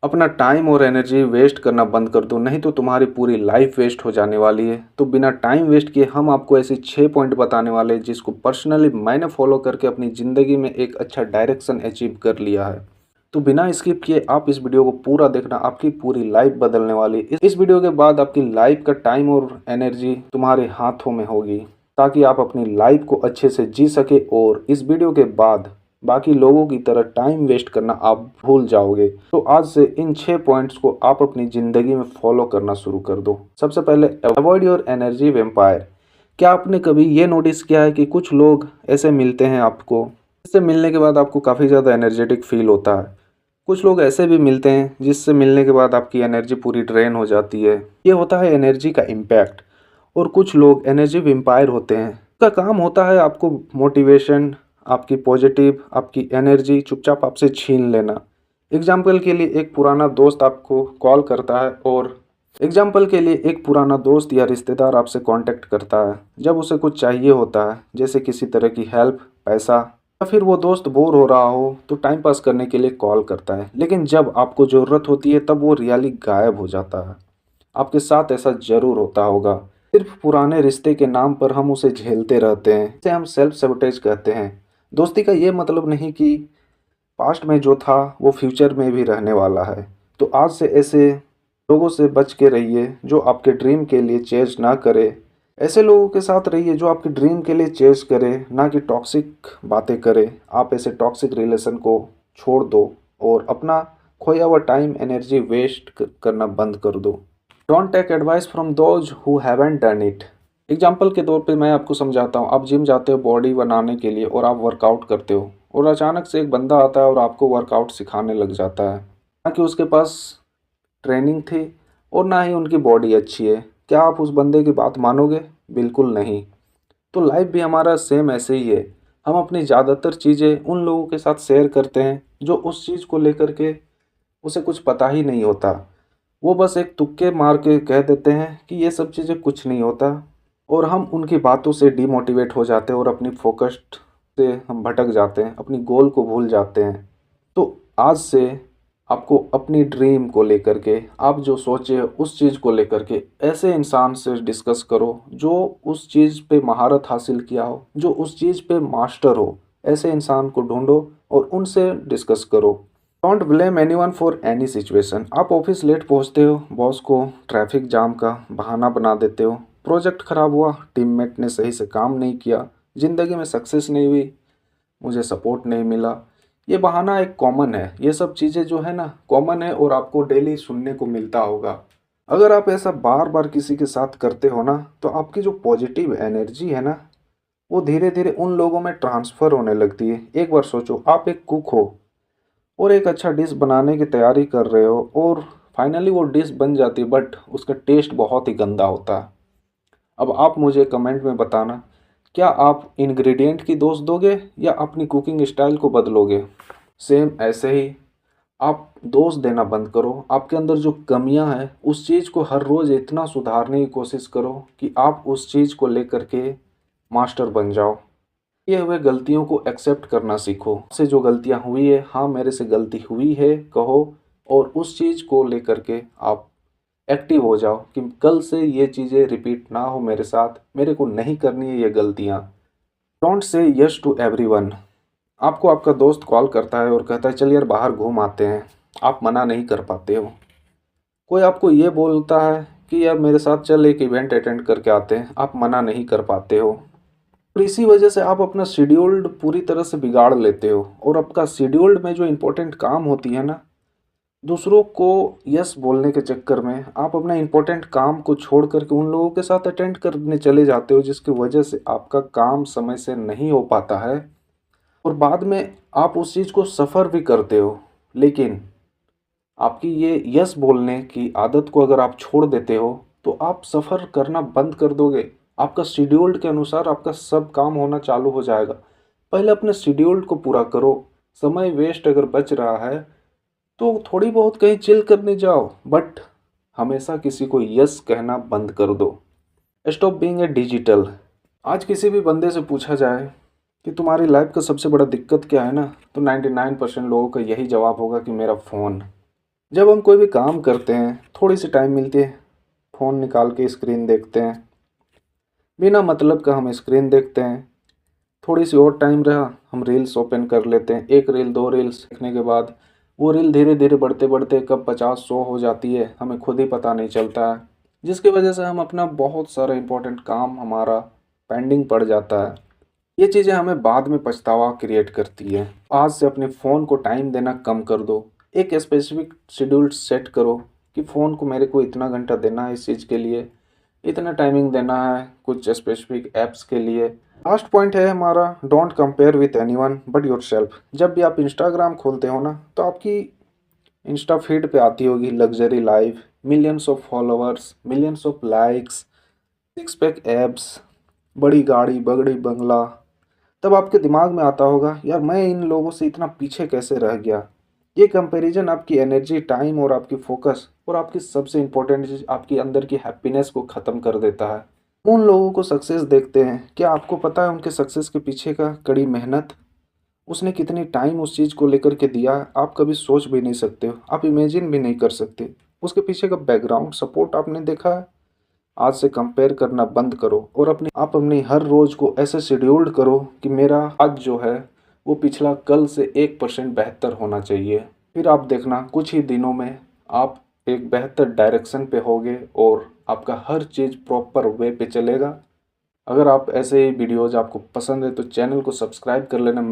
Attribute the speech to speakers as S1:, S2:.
S1: अपना टाइम और energy waste करना बंद कर दो, नहीं तो तुम्हारी पूरी लाइफ वेस्ट हो जाने वाली है। तो बिना टाइम वेस्ट किए हम आपको ऐसे 6 पॉइंट बताने वाले हैं जिसको पर्सनली मैंने फॉलो करके अपनी ज़िंदगी में एक अच्छा डायरेक्शन अचीव कर लिया है। तो बिना स्किप किए आप इस वीडियो को पूरा देखना, आपकी पूरी लाइफ बदलने वाली है। इस वीडियो के बाद आपकी लाइफ का टाइम और एनर्जी तुम्हारे हाथों में होगी, ताकि आप अपनी लाइफ को अच्छे से जी सके और इस वीडियो के बाद बाकी लोगों की तरह टाइम वेस्ट करना आप भूल जाओगे। तो आज से इन 6 पॉइंट्स को आप अपनी ज़िंदगी में फॉलो करना शुरू कर दो। सबसे पहले, अवॉइड योर एनर्जी वेम्पायर। क्या आपने कभी ये नोटिस किया है कि कुछ लोग ऐसे मिलते हैं आपको, जिससे मिलने के बाद आपको काफ़ी ज़्यादा एनर्जेटिक फील होता है। कुछ लोग ऐसे भी मिलते हैं जिससे मिलने के बाद आपकी एनर्जी पूरी ड्रेन हो जाती है। ये होता है एनर्जी का इम्पैक्ट। और कुछ लोग एनर्जी वेम्पायर होते हैं। उसका काम होता है आपको मोटिवेशन, आपकी पॉजिटिव, आपकी एनर्जी चुपचाप आपसे छीन लेना। एग्जाम्पल के लिए एक पुराना दोस्त आपको कॉल करता है और एग्जाम्पल के लिए एक पुराना दोस्त या रिश्तेदार आपसे कांटेक्ट करता है जब उसे कुछ चाहिए होता है, जैसे किसी तरह की हेल्प, पैसा, या फिर वो दोस्त बोर हो रहा हो तो टाइम पास करने के लिए कॉल करता है। लेकिन जब आपको ज़रूरत होती है तब वो रियली गायब हो जाता है। आपके साथ ऐसा ज़रूर होता होगा। सिर्फ पुराने रिश्ते के नाम पर हम उसे झेलते रहते हैं, इसे हम सेल्फ सैबोटेज कहते हैं। दोस्ती का ये मतलब नहीं कि पास्ट में जो था वो फ्यूचर में भी रहने वाला है। तो आज से ऐसे लोगों से बच के रहिए जो आपके ड्रीम के लिए चेज ना करे। ऐसे लोगों के साथ रहिए जो आपके ड्रीम के लिए चेज करे, ना कि टॉक्सिक बातें करे। आप ऐसे टॉक्सिक रिलेशन को छोड़ दो और अपना खोया हुआ टाइम, एनर्जी वेस्ट करना बंद कर दो। Don't take advice from those who haven't done it. Example के तौर पे मैं आपको समझाता हूँ। आप जिम जाते हो बॉडी बनाने के लिए और आप वर्कआउट करते हो, और अचानक से एक बंदा आता है और आपको वर्कआउट सिखाने लग जाता है। ना कि उसके पास ट्रेनिंग थी और ना ही उनकी बॉडी अच्छी है। क्या आप उस बंदे की बात मानोगे? बिल्कुल नहीं। तो लाइफ भी हमारा सेम ऐसे ही है। हम अपनी ज़्यादातर चीज़ें उन लोगों के साथ शेयर करते हैं जो उस चीज़ को लेकर के उसे कुछ पता ही नहीं होता। वो बस एक तुक्के मार के कह देते हैं कि ये सब चीज़ें कुछ नहीं होता, और हम उनकी बातों से डिमोटिवेट हो जाते हैं और अपनी फोकस्ड से हम भटक जाते हैं, अपनी गोल को भूल जाते हैं। तो आज से आपको अपनी ड्रीम को लेकर के, आप जो सोचे उस चीज़ को लेकर के ऐसे इंसान से डिस्कस करो जो उस चीज़ पे महारत हासिल किया हो, जो उस चीज़ पे मास्टर हो। ऐसे इंसान को ढूंढो और उनसे डिस्कस करो। Don't blame anyone for any situation. आप ऑफिस लेट पहुंचते हो, बॉस को ट्रैफिक जाम का बहाना बना देते हो, प्रोजेक्ट खराब हुआ, टीममेट ने सही से काम नहीं किया, ज़िंदगी में सक्सेस नहीं हुई, मुझे सपोर्ट नहीं मिला। ये बहाना एक कॉमन है। ये सब चीज़ें जो है ना कॉमन है और आपको डेली सुनने को मिलता होगा। अगर आप ऐसा बार बार किसी के साथ करते हो ना, तो आपकी जो पॉजिटिव एनर्जी है ना, वो धीरे धीरे उन लोगों में ट्रांसफ़र होने लगती है। एक बार सोचो, आप एक कुक हो और एक अच्छा डिश बनाने की तैयारी कर रहे हो और फाइनली वो डिश बन जाती है, बट उसका टेस्ट बहुत ही गंदा होता है। अब आप मुझे कमेंट में बताना, क्या आप इंग्रेडिएंट की दोष दोगे या अपनी कुकिंग स्टाइल को बदलोगे? सेम ऐसे ही आप दोष देना बंद करो। आपके अंदर जो कमियां हैं उस चीज़ को हर रोज़ इतना सुधारने की कोशिश करो कि आप उस चीज़ को लेकर के मास्टर बन जाओ। किए हुए गलतियों को एक्सेप्ट करना सीखो। से जो गलतियां हुई है, हाँ मेरे से गलती हुई है कहो, और उस चीज़ को लेकर के आप एक्टिव हो जाओ कि कल से ये चीज़ें रिपीट ना हो मेरे साथ, मेरे को नहीं करनी है ये गलतियाँ। Don't say yes to everyone. आपको आपका दोस्त कॉल करता है और कहता है चल यार बाहर घूम आते हैं, आप मना नहीं कर पाते हो। कोई आपको ये बोलता है कि यार मेरे साथ चल एक इवेंट अटेंड करके आते हैं, आप मना नहीं कर पाते हो। और इसी वजह से आप अपना शेड्यूल्ड पूरी तरह से बिगाड़ लेते हो, और आपका शेड्यूल्ड में जो इम्पोर्टेंट काम होती है ना, दूसरों को यस बोलने के चक्कर में आप अपना इम्पोर्टेंट काम को छोड़ करके उन लोगों के साथ अटेंड करने चले जाते हो, जिसकी वजह से आपका काम समय से नहीं हो पाता है और बाद में आप उस चीज़ को सफ़र भी करते हो। लेकिन आपकी ये यस बोलने की आदत को अगर आप छोड़ देते हो तो आप सफ़र करना बंद कर दोगे। आपका शेड्यूल्ड के अनुसार आपका सब काम होना चालू हो जाएगा। पहले अपने शेड्यूल्ड को पूरा करो। समय वेस्ट अगर बच रहा है तो थोड़ी बहुत कहीं चिल करने जाओ, बट हमेशा किसी को यस कहना बंद कर दो। Stop being a digital. आज किसी भी बंदे से पूछा जाए कि तुम्हारी लाइफ का सबसे बड़ा दिक्कत क्या है ना, तो 99% लोगों का यही जवाब होगा कि मेरा फ़ोन। जब हम कोई भी काम करते हैं, थोड़ी सी टाइम मिलती है, फ़ोन निकाल के स्क्रीन देखते हैं, बिना मतलब का हम स्क्रीन देखते हैं। थोड़ी सी और टाइम रहा, हम रील्स ओपन कर लेते हैं। एक रील, दो रील्स देखने के बाद वो रील धीरे धीरे बढ़ते बढ़ते कब 50-100 हो जाती है, हमें खुद ही पता नहीं चलता है, जिसकी वजह से हम अपना बहुत सारा इम्पोर्टेंट काम हमारा पेंडिंग पड़ जाता है। ये चीज़ें हमें बाद में पछतावा क्रिएट करती है। आज से अपने फ़ोन को टाइम देना कम कर दो। एक स्पेसिफिक शेड्यूल सेट करो कि फ़ोन को मेरे को इतना घंटा देना है इस चीज़ के लिए, इतना टाइमिंग देना है कुछ स्पेसिफिक ऐप्स के लिए। लास्ट पॉइंट है हमारा, don't compare with anyone but yourself. जब भी आप इंस्टाग्राम खोलते हो ना, तो आपकी इंस्टा फीड पे आती होगी luxury life, millions of followers, millions of likes, six pack abs, बड़ी गाड़ी, बगड़ी बंगला। तब आपके दिमाग में आता होगा, यार मैं इन लोगों से इतना पीछे कैसे रह गया। ये कंपैरिजन आपकी एनर्जी, टाइम और आपकी फोकस और आपकी सबसे इम्पोर्टेंट चीज़ आपकी अंदर की हैप्पीनेस को ख़त्म कर देता है। उन लोगों को सक्सेस देखते हैं, क्या आपको पता है उनके सक्सेस के पीछे का कड़ी मेहनत, उसने कितनी टाइम उस चीज़ को लेकर के दिया, आप कभी सोच भी नहीं सकते हो, आप इमेजिन भी नहीं कर सकते। उसके पीछे का बैकग्राउंड सपोर्ट आपने देखा है। आज से कंपेयर करना बंद करो और अपनी हर रोज़ को ऐसे शेड्यूल्ड करो कि मेरा आज जो है वो पिछला कल से 1% बेहतर होना चाहिए। फिर आप देखना कुछ ही दिनों में आप एक बेहतर डायरेक्शन पे होगे और आपका हर चीज़ प्रॉपर वे पे चलेगा। अगर आप ऐसे ही वीडियोज़ आपको पसंद है तो चैनल को सब्सक्राइब कर लेना।